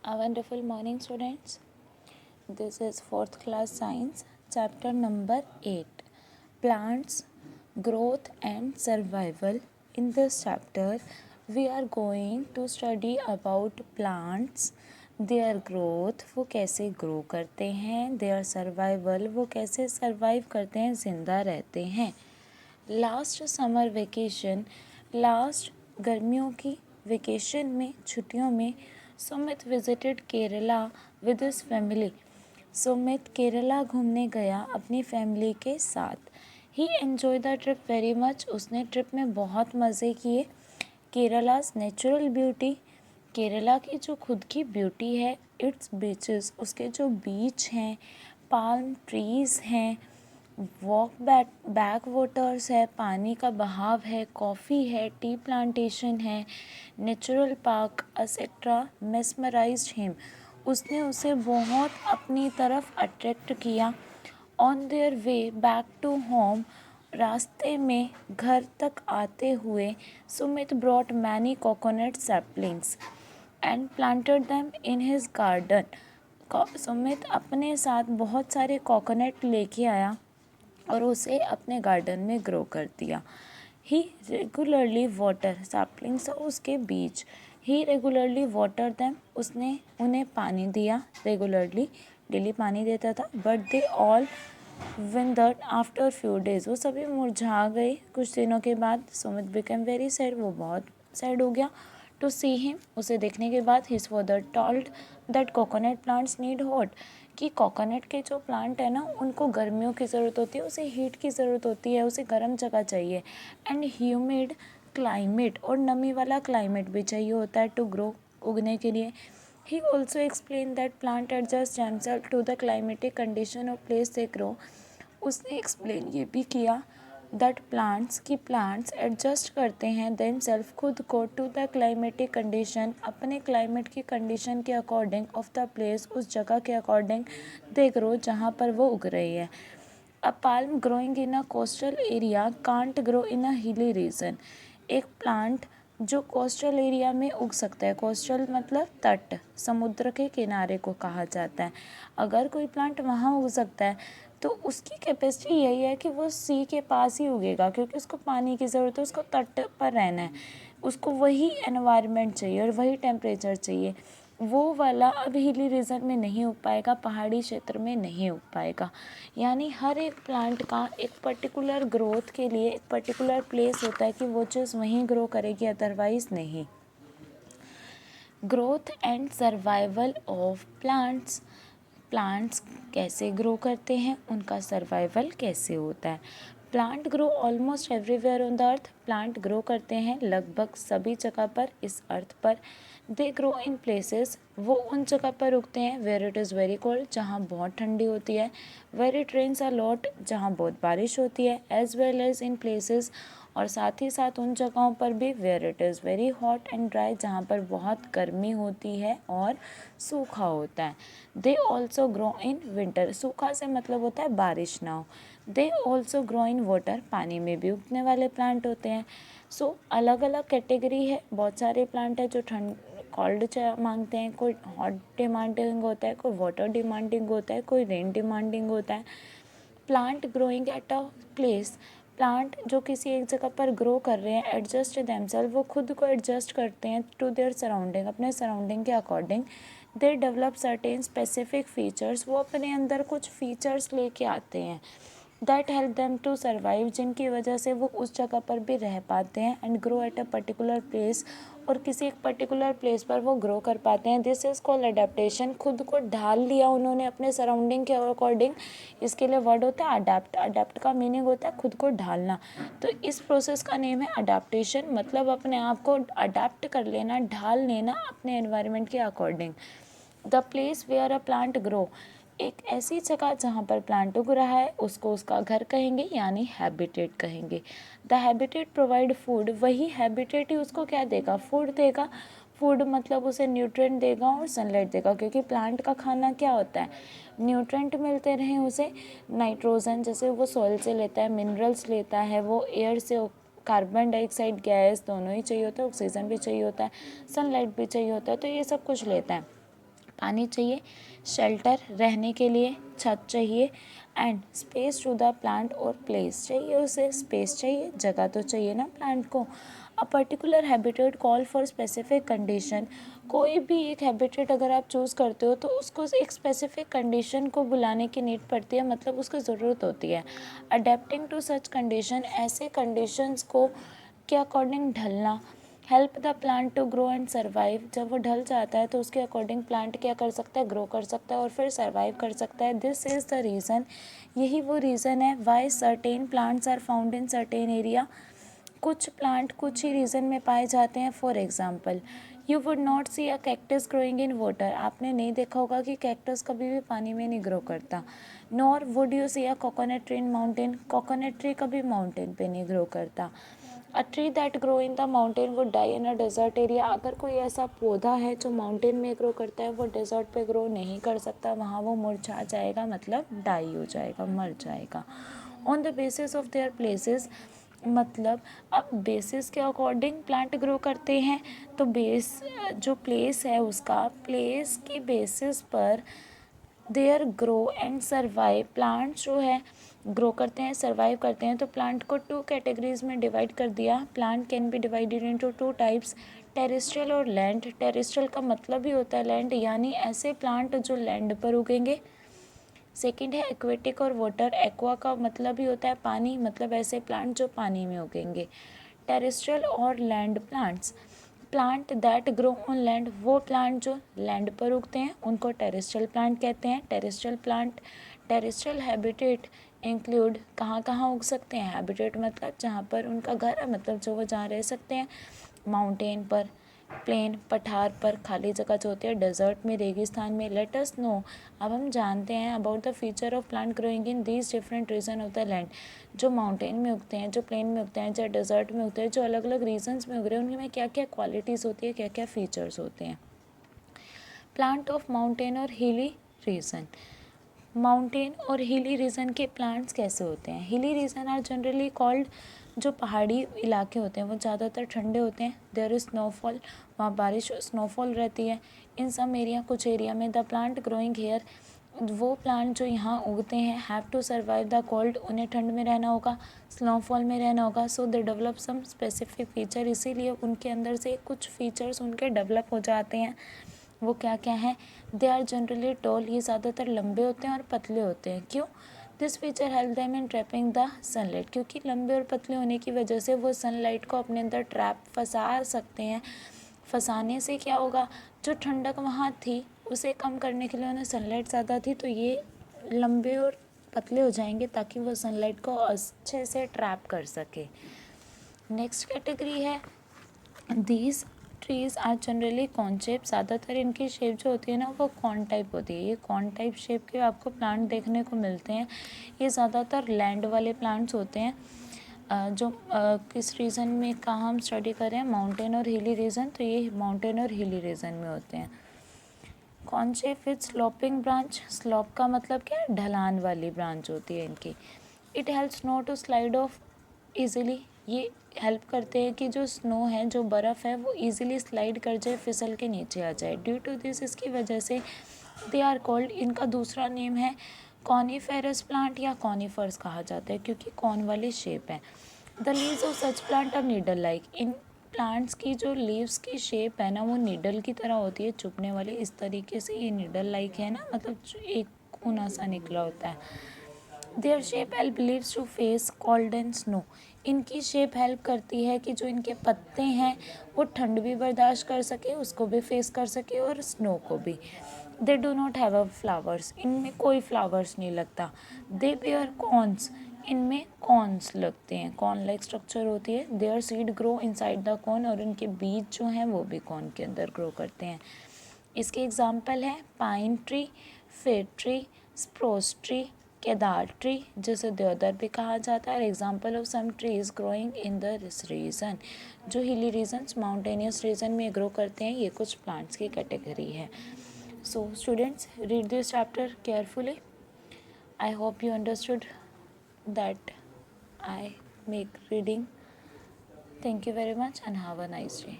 A wonderful morning, students. This is 4th class science, chapter number 8, plants, growth and survival. In this chapter, we are going to study about plants, their growth, वो कैसे grow करते हैं, their survival, वो कैसे survive करते हैं, ज़िंदा रहते हैं. लास्ट समर वेकेशन, लास्ट गर्मियों की वेकेशन में, छुट्टियों में, Sumit visited Kerala with his family. Sumit Kerala घूमने गया अपनी फैमिली के साथ. He enjoy the trip very much. उसने ट्रिप में बहुत मज़े किए. केरला's नेचुरल ब्यूटी, केरला की जो खुद की ब्यूटी है, इट्स बीचेस, उसके जो बीच हैं, पाल्म ट्रीज़ हैं, वॉक बैक वाटर्स है, पानी का बहाव है, कॉफ़ी है, टी प्लांटेशन है, natural park etcetera mesmerised him. उसने उसे बहुत अपनी तरफ अट्रैक्ट किया. On their way back to home, रास्ते में घर तक आते हुए, Sumit brought many coconut saplings and planted them in his garden. Sumit अपने साथ बहुत सारे कोकोनट लेके आया और उसे अपने गार्डन में ग्रो कर दिया. ही रेगुलरली वाटर, सैपलिंग्स उसके बीच, ही रेगुलरली वाटर दैम, उसने उन्हें पानी दिया, रेगुलरली डेली पानी देता था. But they all withered after few days, वो सभी मुरझा गए कुछ दिनों के बाद. सुमित बिकम वेरी सैड, वो बहुत सैड हो गया. टू सी हिम, उसे देखने के बाद, his father told that coconut plants need hot, कि कोकोनट के जो प्लांट है ना, उनको गर्मियों की ज़रूरत होती है, उसे हीट की ज़रूरत होती है, उसे गर्म जगह चाहिए. एंड ह्यूमिड क्लाइमेट, और नमी वाला क्लाइमेट भी चाहिए होता है टू ग्रो, उगने के लिए. He also explain that plant adjust themself to the climatic condition of place they grow. उसने एक्सप्लेन ये भी किया दैट प्लांट्स एडजस्ट करते हैं देम सेल्फ, खुद को, टू द क्लाइमेटिक कंडीशन, अपने क्लाइमेट की कंडीशन के अकॉर्डिंग, ऑफ द प्लेस, उस जगह के अकॉर्डिंग दे ग्रो, जहाँ पर वो उग रही है. A palm growing in a coastal area can't grow in a hilly region. एक प्लांट जो कोस्टल एरिया में उग सकता है, कोस्टल मतलब तट, समुद्र के किनारे को कहा जाता है. अगर कोई प्लांट वहाँ उग सकता है तो उसकी कैपेसिटी यही है कि वो सी के पास ही उगेगा, क्योंकि उसको पानी की ज़रूरत है, उसको तट पर रहना है, उसको वही एनवायरनमेंट चाहिए और वही टेम्परेचर चाहिए. वो वाला अब हिली रीजन में नहीं उग पाएगा, पहाड़ी क्षेत्र में नहीं उग पाएगा. यानी हर एक प्लांट का एक पर्टिकुलर ग्रोथ के लिए एक पर्टिकुलर प्लेस होता है कि वो चीज़ वहीं ग्रो करेगी, अदरवाइज नहीं. Growth and survival of plants, plants कैसे ग्रो करते हैं, उनका सर्वाइवल कैसे होता है. Plant grow almost everywhere on the earth, plant grow करते हैं लगभग सभी जगह पर इस अर्थ पर. दे ग्रो इन प्लेसेस, वो उन जगह पर उगते हैं where it is very cold, जहाँ बहुत ठंडी होती है, where it rains a lot, जहाँ बहुत बारिश होती है, as well as in places, और साथ ही साथ उन जगहों पर भी where it is very hot and dry, जहाँ पर बहुत गर्मी होती है और सूखा होता है. They also grow in winter, सूखा से मतलब होता है बारिश ना हो. They also grow in water, पानी में भी उगने वाले प्लांट होते हैं. सो अलग अलग कैटेगरी है, बहुत सारे प्लांट है जो ठंड कोल्ड मांगते हैं, कोई हॉट डिमांडिंग होता है, कोई वाटर डिमांडिंग होता है, कोई रेन डिमांडिंग होता है. Plant growing at a place, plant जो किसी एक जगह पर ग्रो कर रहे हैं, एडजस्ट देमसेल्फ, वो खुद को एडजस्ट करते हैं टू देयर सराउंडिंग, अपने सराउंडिंग के according. They develop certain specific features, वो अपने अंदर कुछ फीचर्स लेके आते हैं that help them to survive, जिनकी वजह से वो उस जगह पर भी रह पाते हैं. And grow at a particular place, और किसी एक पर्टिकुलर प्लेस पर वो ग्रो कर पाते हैं. दिस इज़ कॉल्ड अडेप्टेशन, खुद को ढाल लिया उन्होंने अपने सराउंडिंग के अकॉर्डिंग. इसके लिए वर्ड होता है अडेप्ट, अडेप्ट का मीनिंग होता है खुद को ढालना. तो इस प्रोसेस का नेम है अडेप्टेशन, मतलब अपने आप को अडेप्ट कर लेना, ढाल लेना अपने एनवायरनमेंट के according. The place where a plant grow, एक ऐसी जगह जहाँ पर प्लांट उग रहा है उसको उसका घर कहेंगे, यानी हैबिटेट कहेंगे. द हैबिटेट प्रोवाइड फूड, वही हैबिटेट ही उसको क्या देगा, फूड देगा. फूड मतलब उसे न्यूट्रिएंट देगा और सनलाइट देगा, क्योंकि प्लांट का खाना क्या होता है, न्यूट्रिएंट मिलते रहें उसे, नाइट्रोजन जैसे वो सॉइल से लेता है, मिनरल्स लेता है, वो एयर से कार्बन डाइऑक्साइड गैस दोनों ही चाहिए होता है, ऑक्सीजन भी चाहिए होता है, सनलाइट भी चाहिए होता है, तो ये सब कुछ लेता है. पानी चाहिए, शेल्टर रहने के लिए छत चाहिए, and space to the plant और प्लेस चाहिए, उसे स्पेस चाहिए, जगह तो चाहिए ना प्लांट को। A particular habitat call for specific condition, कोई भी एक हैबिटेट अगर आप चूज़ करते हो तो उसको एक स्पेसिफिक कंडीशन को बुलाने की नीड पड़ती है, मतलब उसको ज़रूरत होती है। अडेप्टिंग टू सच कंडीशन, ऐसे कंडीशंस को के अकॉर्डिंग ढलना। Help the plant to grow and survive, जब वो ढल जाता है तो उसके अकॉर्डिंग प्लांट क्या कर सकता है, ग्रो कर सकता है और फिर सर्वाइव कर सकता है। दिस इज़ द रीज़न, यही वो रीज़न है why certain plants are found in certain area, कुछ प्लांट कुछ ही रीजन में पाए जाते हैं। For example, you would not see a cactus growing in water, आपने नहीं देखा होगा कि कैक्टस कभी भी पानी में नहीं ग्रो करता। Nor would you see a coconut tree in mountain, coconut tree कभी माउंटेन पे नहीं ग्रो करता। A tree that grow in the mountain would die in a desert area, अगर कोई ऐसा पौधा है जो माउंटेन में ग्रो करता है वो डेजर्ट पे ग्रो नहीं कर सकता, वहाँ वो मुरझा जाएगा, मतलब डाई हो जाएगा, मर जाएगा। On the basis of their places, मतलब अब बेसिस के अकॉर्डिंग प्लांट ग्रो करते हैं, तो बेस जो प्लेस है उसका, प्लेस के बेसिस पर their grow and survive, plant जो है ग्रो करते हैं, सर्वाइव करते हैं। तो प्लांट को टू कैटेगरीज में डिवाइड कर दिया। Plant can be divided into two types, terrestrial और लैंड। टेरेस्ट्रियल का मतलब ही होता है लैंड, यानी ऐसे प्लांट जो लैंड पर उगेंगे। सेकंड है एक्वेटिक और वाटर, एक्वा का मतलब ही होता है पानी, मतलब ऐसे प्लांट जो पानी में उगेंगे। टेरेस्ट्रियल और land plants, plant that grow on land, वो प्लांट जो लैंड पर उगते हैं उनको टेरेस्ट्रियल प्लांट कहते हैं। Terrestrial plant, terrestrial habitat include, कहाँ कहाँ उग सकते हैं, हैबिटेट मतलब जहाँ पर उनका घर है, मतलब जो वो जहाँ रह सकते हैं। माउंटेन पर, प्लेन पठार पर, खाली जगह जो होती है, डेजर्ट में, रेगिस्तान में। लेट अस नो, अब हम जानते हैं about the feature of plant growing in these different region of the land, जो माउंटेन में उगते हैं, जो प्लेन में उगते हैं, जो डेजर्ट में उगते हैं, जो अलग अलग रीजन्स में उग रहे हैं, उनमें क्या क्या क्वालिटीज़ होती है, क्या क्या फीचर्स होते हैं। प्लांट ऑफ माउंटेन और हिली रीजन, माउंटेन और हिली रीजन के प्लांट्स कैसे होते हैं। Hilly region are generally called, जो पहाड़ी इलाके होते हैं वो ज़्यादातर ठंडे होते हैं। देयर इज़ स्नोफॉल, वहाँ बारिश स्नोफॉल रहती है। इन सम एरिया, कुछ एरिया में द प्लांट ग्रोइंग हेयर, वो प्लांट जो यहाँ उगते हैं, have to survive the cold, उन्हें ठंड में रहना होगा, स्नोफॉल में रहना होगा। So they develop some specific feature, इसीलिए उनके अंदर से कुछ फीचर्स उनके डेवलप हो जाते हैं। वो क्या क्या हैं, दे आर जनरली टॉल, ये ज़्यादातर लंबे होते हैं और पतले होते हैं। क्यों, this feature help them in trapping the sunlight, क्योंकि लंबे और पतले होने की वजह से वो सनलाइट को अपने अंदर ट्रैप फंसा सकते हैं। फंसाने से क्या होगा, जो ठंडक वहाँ थी उसे कम करने के लिए उन्हें सनलाइट ज़्यादा थी, तो ये लंबे और पतले हो जाएंगे ताकि वो सनलाइट को अच्छे से ट्रैप कर सके। नेक्स्ट कैटेगरी है, these trees are generally cone shape, ज़्यादातर इनकी शेप जो होती है ना वो कॉर्न टाइप होती है। ये कॉर्न टाइप शेप के आपको प्लांट देखने को मिलते हैं। ये ज़्यादातर लैंड वाले प्लांट्स होते हैं। जो किस रीजन में कहाँ हम स्टडी कर रहे हैं, माउंटेन और हिली रीजन, तो ये माउंटेन और हिली रीजन में होते हैं। Corn shape with sloping branch, slope का मतलब क्या है, ढलान वाली ब्रांच होती है इनकी। It help snow to slide off easily, ये हेल्प करते हैं कि जो स्नो है, जो बर्फ़ है, वो ईजिली स्लाइड कर जाए, फिसल के नीचे आ जाए। ड्यू टू दिस, इसकी वजह से दे आर कॉल्ड, इनका दूसरा नेम है कॉनीफेरस प्लांट या कॉनीफर्स कहा जाता है, क्योंकि कॉर्न वाली शेप है। The leaves of such plant are needle like, इन प्लांट्स की जो लीव्स की शेप है ना वो नीडल की तरह होती है, चुभने वाली। इस तरीके से ये नीडल लाइक है ना, मतलब एक कोना सा निकला होता है। Their shape help leaves to face cold and snow, इनकी शेप हेल्प करती है कि जो इनके पत्ते हैं वो ठंड भी बर्दाश्त कर सके, उसको भी फेस कर सके, और स्नो को भी। They do not have a flowers, इनमें कोई फ्लावर्स नहीं लगता। दे बेयर कॉर्न्स, इनमें कॉर्न्स लगते हैं, कॉर्न लाइक स्ट्रक्चर होती है। There seed grow inside the corn, और इनके बीज जो हैं वो भी कॉर्न के अंदर ग्रो करते हैं। इसके एग्जाम्पल है pine tree, fir tree, spruce tree, cedar tree, जिसे देवदार भी कहा जाता है। Example of some trees growing in the region, जो हिली रीजन्स, माउंटेनियस रीजन में ग्रो करते हैं, ये कुछ प्लांट्स की कैटेगरी है। So students, read this chapter carefully. I hope you understood that I make reading. Thank you very much and have a nice day.